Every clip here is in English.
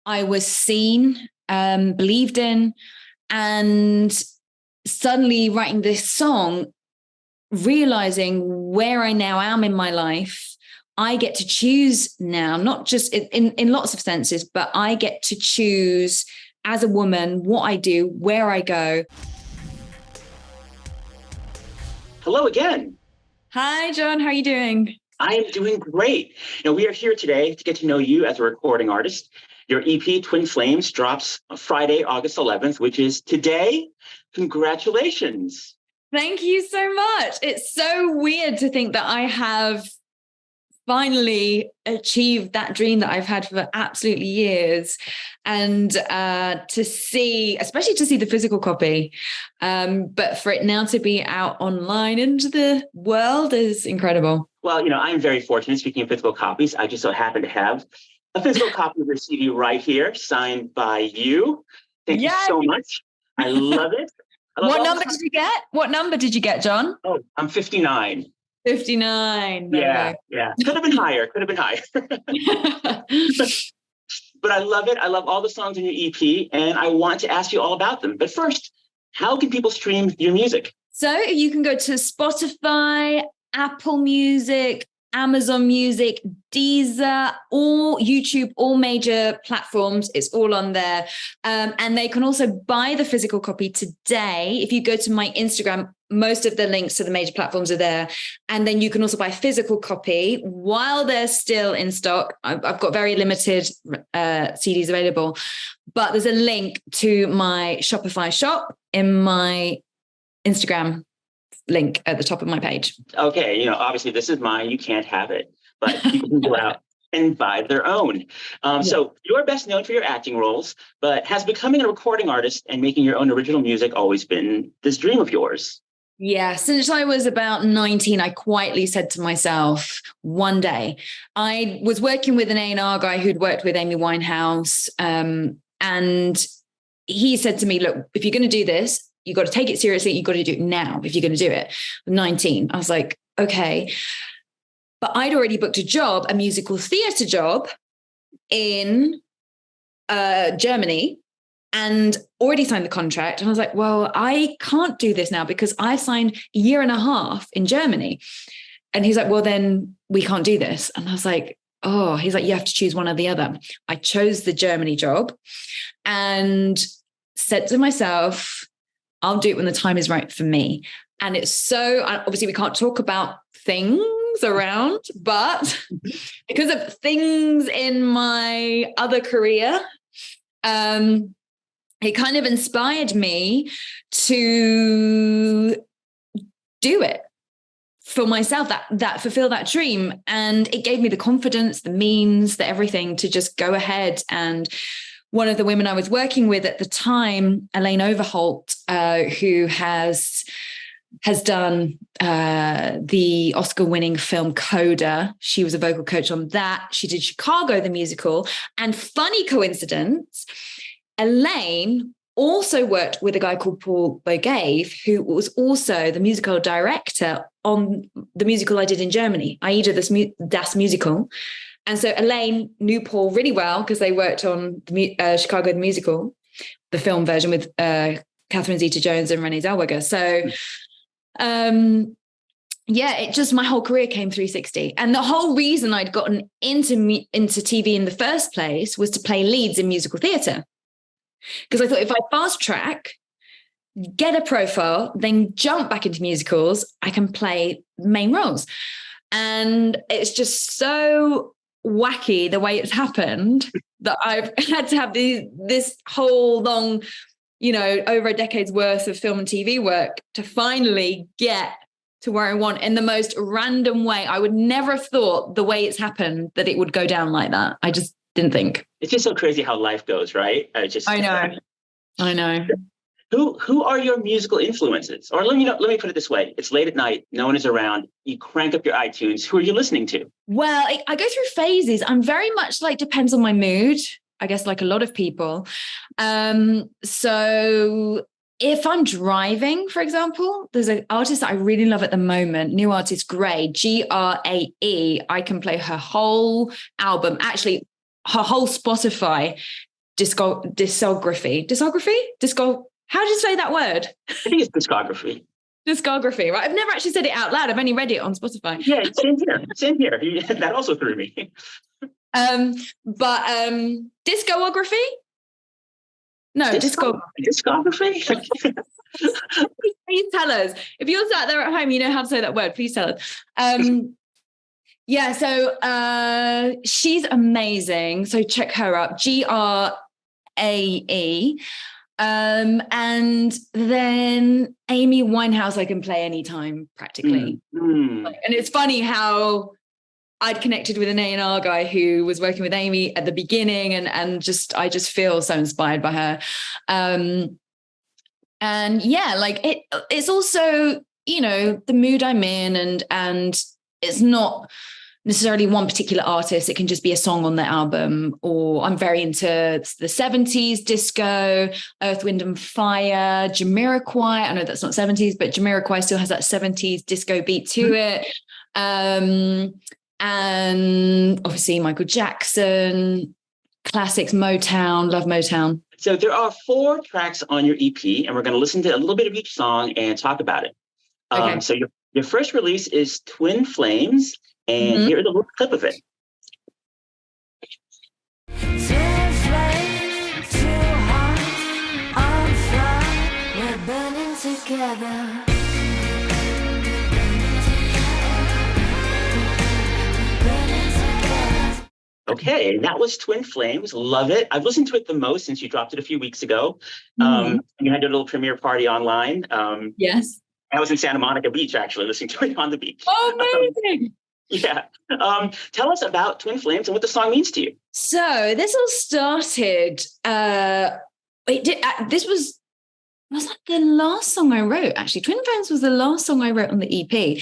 I was seen, believed in, and suddenly writing this song, realizing where I now am in my life, I get to choose now, not just in lots of senses, but I get to choose as a woman what I do, where I go. Hello again. Hi, John. How are you doing? I am doing great. We are here today to get to know you as a recording artist. Your EP, Twin Flames, drops Friday, August 11th, which is today. Congratulations. Thank you so much. It's so weird to think that I have finally achieved that dream that I've had for absolutely years. And to see, especially to see the physical copy, but for it now to be out online into the world is incredible. Well, I'm very fortunate. Speaking of physical copies, I just so happen to have a physical copy of your CD right here, signed by you. Thank you so much. I love it. What number did you get? What number did you get, John? Oh, I'm 59. 59. Yeah. Could have been higher. But I love it. I love all the songs in your EP, and I want to ask you all about them. But first, how can people stream your music? So you can go to Spotify, Apple Music, Amazon Music, Deezer, or YouTube, all major platforms. It's all on there. And they can also buy the physical copy today. If you go to my Instagram, most of the links to the major platforms are there. And then you can also buy a physical copy while they're still in stock. I've got very limited CDs available, but there's a link to my Shopify shop in my Instagram link at the top of my page. Okay, obviously this is mine. You can't have it, but you can go out and buy their own. So you're best known for your acting roles, but has becoming a recording artist and making your own original music always been this dream of yours? Yeah, since I was about 19, I quietly said to myself one day, I was working with an A&R guy who'd worked with Amy Winehouse, and he said to me, look, if you're going to do this, you got to take it seriously. You got to do it now if you're going to do it. 19. I was like, okay. But I'd already booked a job, a musical theatre job in Germany, and already signed the contract. And I was like, well, I can't do this now because I signed a year and a half in Germany. And he's like, well, then we can't do this. And I was like, oh, he's like, you have to choose one or the other. I chose the Germany job and said to myself, I'll do it when the time is right for me. And it's so, obviously we can't talk about things around, but because of things in my other career, it kind of inspired me to do it for myself, that fulfill that dream. And it gave me the confidence, the means, the everything to just go ahead. And one of the women I was working with at the time, Elaine Overholt, who has done the Oscar-winning film Coda. She was a vocal coach on that. She did Chicago, the musical. And funny coincidence, Elaine also worked with a guy called Paul Bogave, who was also the musical director on the musical I did in Germany, Aida, das Musical. And so Elaine knew Paul really well because they worked on the Chicago the musical, the film version with Catherine Zeta-Jones and Renee Zellweger. So, it just, my whole career came 360. And the whole reason I'd gotten into TV in the first place was to play leads in musical theatre. Because I thought if I fast track, get a profile, then jump back into musicals, I can play main roles. And it's just so wacky the way it's happened that I've had to have this whole long, over a decade's worth of film and TV work to finally get to where I want in the most random way. I would never have thought the way it's happened that it would go down like that. I just didn't think. It's just so crazy how life goes, right? I know. Who are your musical influences? Or let me put it this way. It's late at night. No one is around. You crank up your iTunes. Who are you listening to? Well, I go through phases. I'm very much depends on my mood, I guess, like a lot of people. So if I'm driving, for example, there's an artist that I really love at the moment, new artist, Grae, Grae. I can play her whole album, actually her whole Spotify how do you say that word? I think it's discography. Discography, right? I've never actually said it out loud. I've only read it on Spotify. Yeah, same here. That also threw me. But discography? No, discography. Please tell us. If you're sat there at home, you know how to say that word. Please tell us. Yeah, so she's amazing. So check her up. Grae. And then Amy Winehouse, I can play anytime practically. And it's funny how I'd connected with an A&R guy who was working with Amy at the beginning, and I just feel so inspired by her. And yeah, like it's also, you know, the mood I'm in, and it's not necessarily one particular artist. It can just be a song on the album, or I'm very into the 70s disco, Earth, Wind and Fire, Jamiroquai. I know that's not 70s, but Jamiroquai still has that 70s disco beat to it. And obviously Michael Jackson, classics, Motown, love Motown. So there are 4 tracks on your EP, and we're going to listen to a little bit of each song and talk about it. Okay. So your first release is Twin Flames, and here's a little clip of it. Twin flames, too hot, on fire, we're burning together. Okay, that was Twin Flames. Love it. I've listened to it the most since you dropped it a few weeks ago. You had your little premiere party online. Yes. I was in Santa Monica Beach, actually, listening to it on the beach. Oh, amazing. Yeah. Tell us about Twin Flames and what the song means to you. So this all started, this was like the last song I wrote, actually. Twin Flames was the last song I wrote on the EP.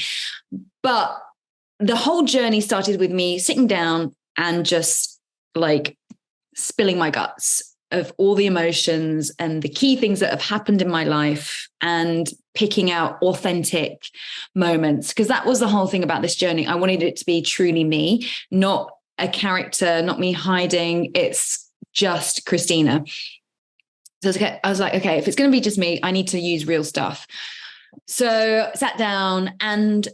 But the whole journey started with me sitting down and just like spilling my guts of all the emotions and the key things that have happened in my life, and picking out authentic moments. Because that was the whole thing about this journey. I wanted it to be truly me, not a character, not me hiding. It's just Christina. So I was like, okay, if it's going to be just me, I need to use real stuff. So I sat down, and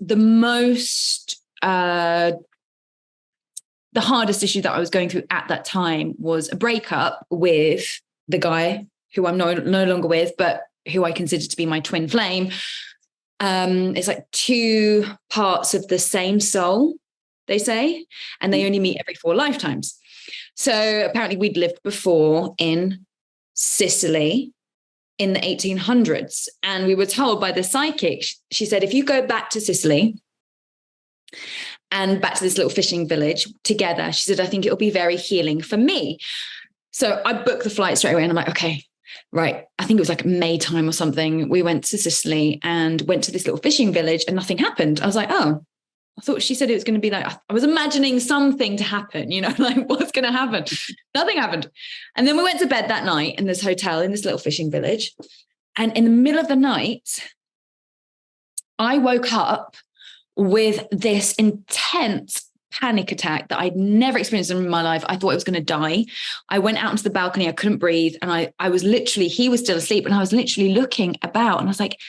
the hardest issue that I was going through at that time was a breakup with the guy who I'm no longer with, but who I consider to be my twin flame. It's like 2 parts of the same soul, they say, and they only meet every 4 lifetimes. So apparently we'd lived before in Sicily in the 1800s. And we were told by the psychic, she said, if you go back to Sicily and back to this little fishing village together, she said, I think it'll be very healing for me. So I booked the flight straight away, and I'm like, okay, right. I think it was like May time or something. We went to Sicily and went to this little fishing village, and nothing happened. I was like, oh, I thought she said it was going to be like, I was imagining something to happen, you know, like what's going to happen? Nothing happened. And then we went to bed that night in this hotel in this little fishing village. And in the middle of the night, I woke up with this intense panic attack that I'd never experienced in my life. I thought I was going to die. I went out into the balcony. I couldn't breathe. And I was literally, he was still asleep, and I was literally looking about, and I was like,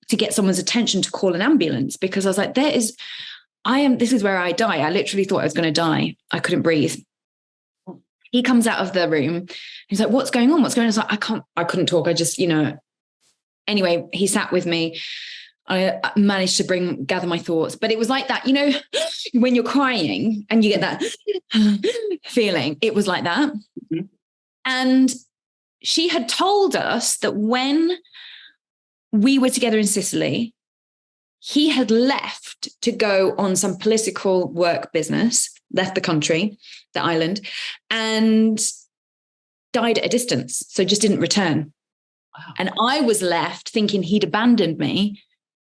to get someone's attention to call an ambulance, because I was like, this is where I die. I literally thought I was going to die. I couldn't breathe. He comes out of the room. He's like, what's going on? What's going on? I was like, I couldn't talk. I just, anyway, he sat with me. I managed to gather my thoughts, but it was like that, when you're crying and you get that feeling, it was like that. Mm-hmm. And she had told us that when we were together in Sicily, he had left to go on some political work business, left the country, the island, and died at a distance. So just didn't return. Wow. And I was left thinking he'd abandoned me,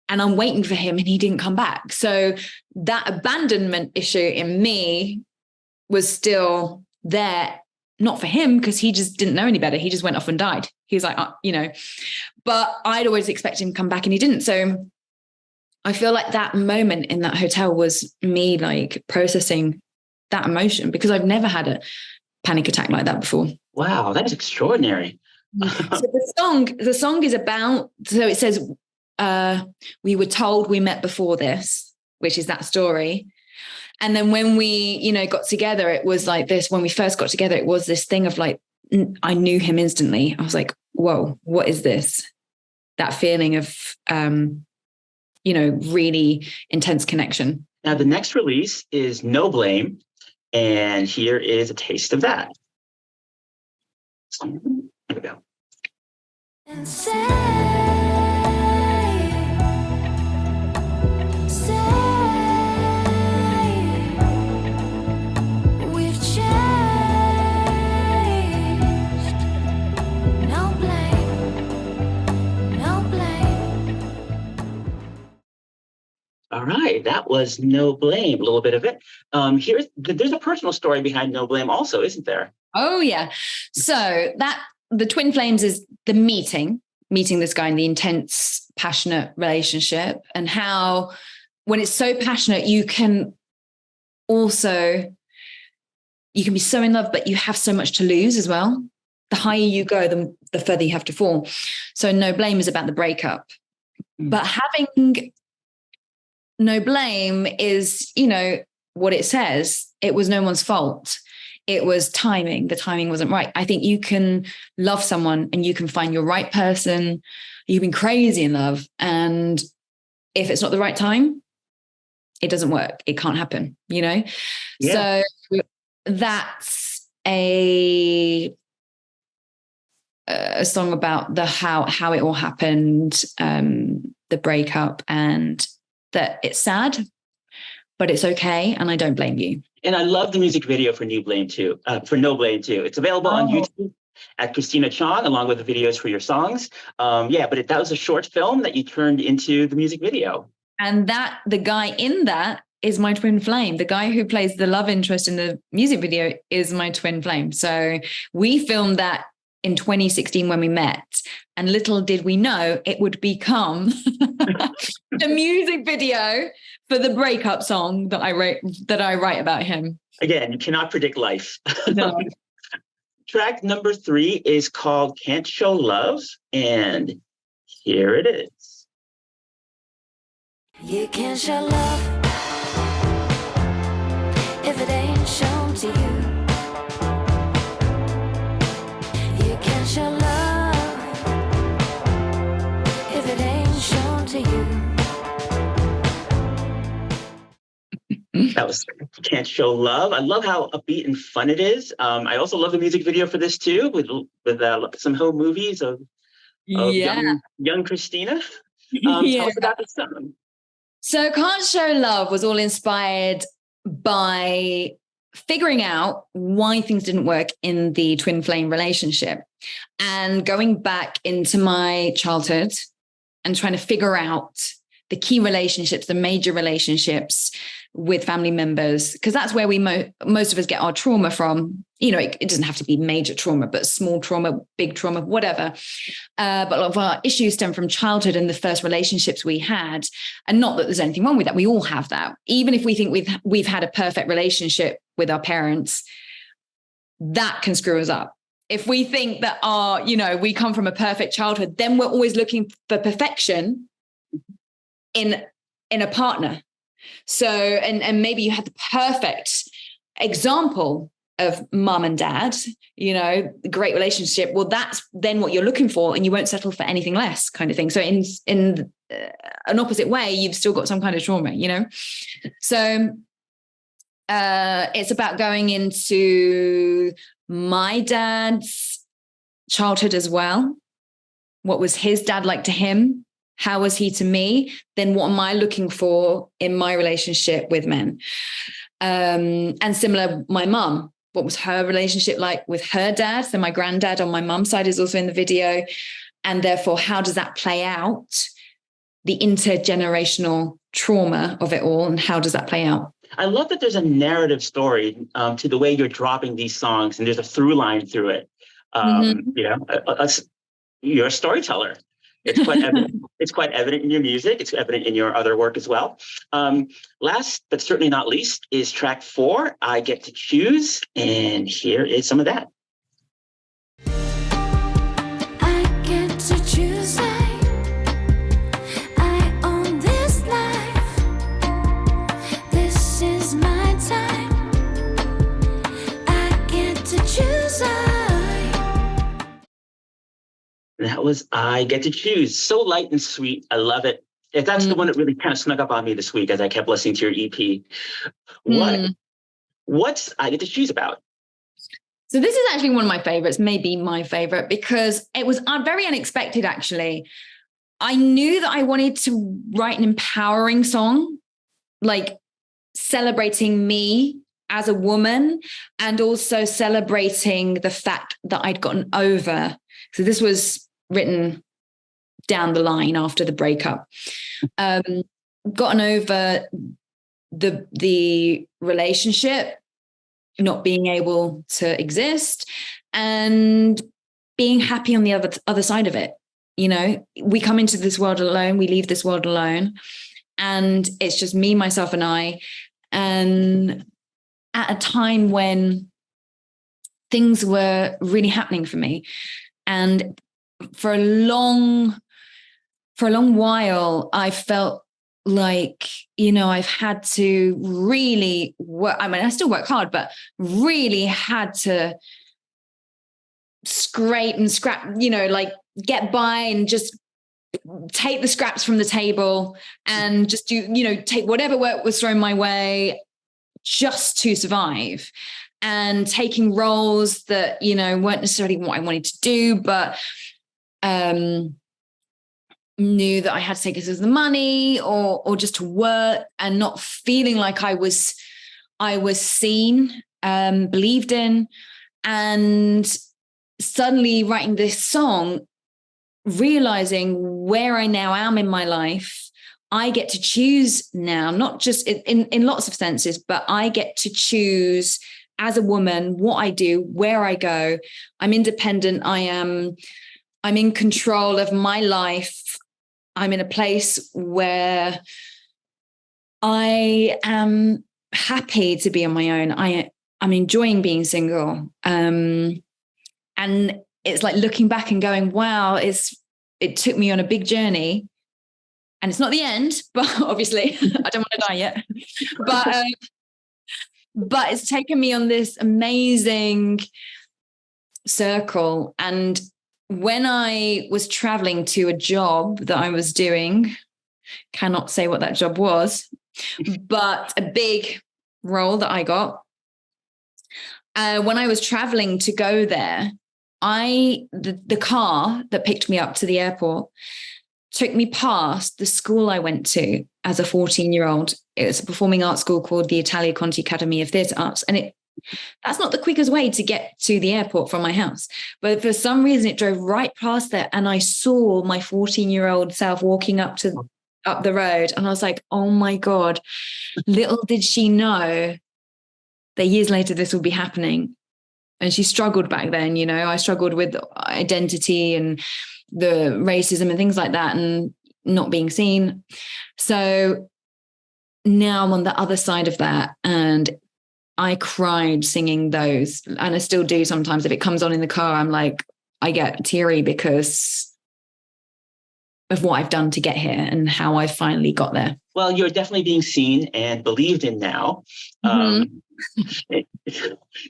and I'm waiting for him, and he didn't come back. So that abandonment issue in me was still there, not for him, because he just didn't know any better. He just went off and died. He was like, but I'd always expected him to come back, and he didn't. So I feel like that moment in that hotel was me like processing that emotion, because I've never had a panic attack like that before. Wow, that is extraordinary. So the song is about, so it says, we were told we met before this, which is that story. And then when we, got together, it was like this, when we first got together, it was this thing of like, I knew him instantly. I was like, whoa, what is this? That feeling of, really intense connection. Now, the next release is No Blame. And here is a taste of that. Here we go. And say we've changed. No blame. All right, that was No Blame, a little bit of it. There's a personal story behind No Blame also, isn't there? Oh, yeah. So the Twin Flames is the meeting this guy in the intense, passionate relationship, and how when it's so passionate, you can be so in love, but you have so much to lose as well. The higher you go, the further you have to fall. So No Blame is about the breakup. But having no blame is, what it says. It was no one's fault. It was timing. The timing wasn't right. I think you can love someone and you can find your right person. You've been crazy in love. And if it's not the right time, it doesn't work. It can't happen, Yeah. So that's a song about how it all happened, the breakup, and that it's sad, but it's okay. And I don't blame you. And I love the music video for No Blame too. It's available on YouTube at Christina Chong, along with the videos for your songs. But that was a short film that you turned into the music video. And the guy in that is my twin flame. The guy who plays the love interest in the music video is my twin flame. So we filmed that in 2016 when we met, and little did we know it would become the music video for the breakup song that I write about him. Again, you cannot predict life. No. Track number 3 is called Can't Show Love, and here it is. You can't show love if it ain't shown to you. You can't show love if it ain't shown to you. That was Can't Show Love. I love how upbeat and fun it is. I also love the music video for this too, with some home movies of young Christina. Tell us about the song. So Can't Show Love was all inspired by figuring out why things didn't work in the twin flame relationship, and going back into my childhood and trying to figure out the key relationships, the major relationships with family members, because that's where we most of us get our trauma from. It doesn't have to be major trauma, but small trauma, big trauma, whatever. But a lot of our issues stem from childhood and the first relationships we had. And not that there's anything wrong with that. We all have that. Even if we think we've had a perfect relationship with our parents, that can screw us up. If we think that we come from a perfect childhood, then we're always looking for perfection in a partner. So, and maybe you had the perfect example of mum and dad, great relationship. Well, that's then what you're looking for, and you won't settle for anything less, kind of thing. So in an opposite way, you've still got some kind of trauma, So it's about going into my dad's childhood as well. What was his dad like to him? How was he to me? Then what am I looking for in my relationship with men? And similar, my mum, what was her relationship like with her dad? So my granddad on my mum's side is also in the video. And therefore, how does that play out? The intergenerational trauma of it all, and how does that play out? I love that there's a narrative story to the way you're dropping these songs, and there's a through line through it. You're a storyteller. It's quite evident. It's quite evident in your music. It's evident in your other work as well. Last but certainly not least is track 4, I Get to Choose. And here is some of that. That was I Get to Choose. So light and sweet. I love it. That's the one that really kind of snuck up on me this week as I kept listening to your EP. What's I Get to Choose about? So this is actually one of my favorites, maybe my favorite, because it was very unexpected, actually. I knew that I wanted to write an empowering song, like celebrating me as a woman and also celebrating the fact that I'd gotten over. So this was written down the line after the breakup. Gotten over the relationship, not being able to exist, and being happy on the other side of it. You know, we come into this world alone, we leave this world alone, and it's just me, myself, and I. And at a time when things were really happening for me, and for a long while, I felt like, you know, I've had to really work. I mean, I still work hard, but really had to scrape and scrap, you know, like get by and just take the scraps from the table and just do, you know, take whatever work was thrown my way just to survive, and taking roles that, you know, weren't necessarily what I wanted to do, but knew that I had to take it as the money or just to work, and not feeling like I was seen, believed in. And suddenly writing this song, realizing where I now am in my life, I get to choose now, not just in lots of senses, but I get to choose as a woman what I do, where I go. I'm independent. I'm in control of my life. I'm in a place where I am happy to be on my own. I'm enjoying being single. And it's like looking back and going, wow, it took me on a big journey. And it's not the end, but obviously I don't want to die yet. But it's taken me on this amazing circle. And when I was traveling to a job that I was doing, cannot say what that job was, but a big role that I got. When I was traveling to go there, the car that picked me up to the airport took me past the school I went to as a 14-year-old. It was a performing arts school called the Italia Conti Academy of Theatre Arts. And that's not the quickest way to get to the airport from my house. But for some reason, it drove right past there. And I saw my 14-year-old self walking up the road. And I was like, oh my God, little did she know that years later this would be happening. And she struggled back then, you know, I struggled with identity and the racism and things like that, and not being seen. So now I'm on the other side of that, and I cried singing those, and I still do sometimes. If it comes on in the car, I'm like, I get teary because of what I've done to get here and how I finally got there. Well, you're definitely being seen and believed in now.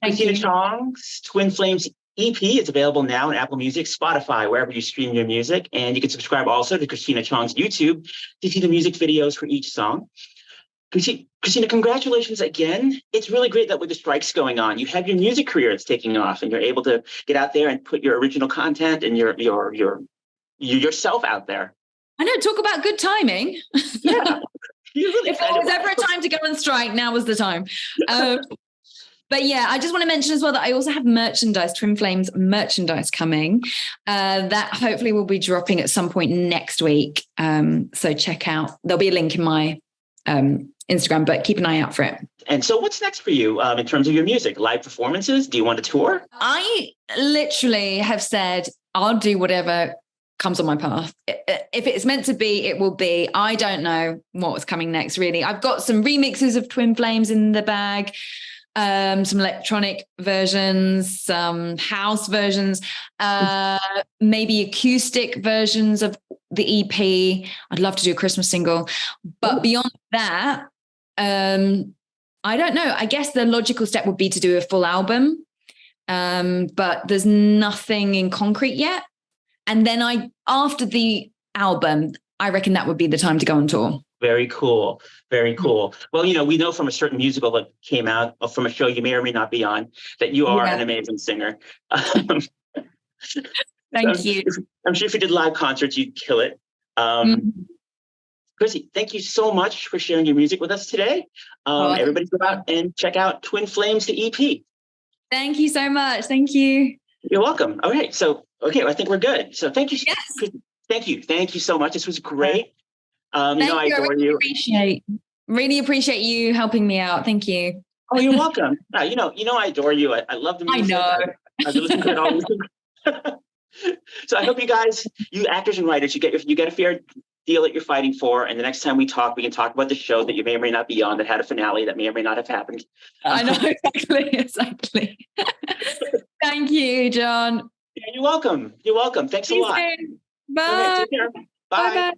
Christina Chong's Twin Flames EP is available now on Apple Music, Spotify, wherever you stream your music. And you can subscribe also to Christina Chong's YouTube to see the music videos for each song. Christina, congratulations again. It's really great that with the strikes going on, you have your music career that's taking off, and you're able to get out there and put your original content and your yourself out there. I know, talk about good timing. Yeah. Really if there was ever a time to go on strike, now was the time. But yeah, I just want to mention as well that I also have merchandise, Twin Flames merchandise coming. That hopefully will be dropping at some point next week. So check out, there'll be a link in my Instagram, but keep an eye out for it. And so what's next for you in terms of your music? Live performances? Do you want to tour? I literally have said, I'll do whatever comes on my path. If it's meant to be, it will be. I don't know what's coming next, really. I've got some remixes of Twin Flames in the bag, some electronic versions, some house versions, maybe acoustic versions of the EP. I'd love to do a Christmas single. But beyond that, I don't know. I guess the logical step would be to do a full album. But there's nothing in concrete yet. And then after the album, I reckon that would be the time to go on tour. Very cool. Very cool. Well, we know from a certain musical that came out from a show you may or may not be on that you are an amazing singer. Thank you. I'm sure if you did live concerts, you'd kill it. Chrissy, thank you so much for sharing your music with us today. Everybody go out and check out Twin Flames, the EP. Thank you so much. Thank you. You're welcome. All right. So, I think we're good. So thank you. Yes. Thank you. Thank you so much. This was great. I adore you. Really appreciate you helping me out. Thank you. Oh, you're welcome. I adore you. I love the music. I know. I've been listening to it all. So I hope you guys, you actors and writers, you get a fair deal that you're fighting for. And the next time we talk, we can talk about the show that you may or may not be on that had a finale that may or may not have happened. I know, exactly. Thank you, John. Yeah, you're welcome. You're welcome. Thanks a lot. Bye. Okay, take care. Bye. Bye.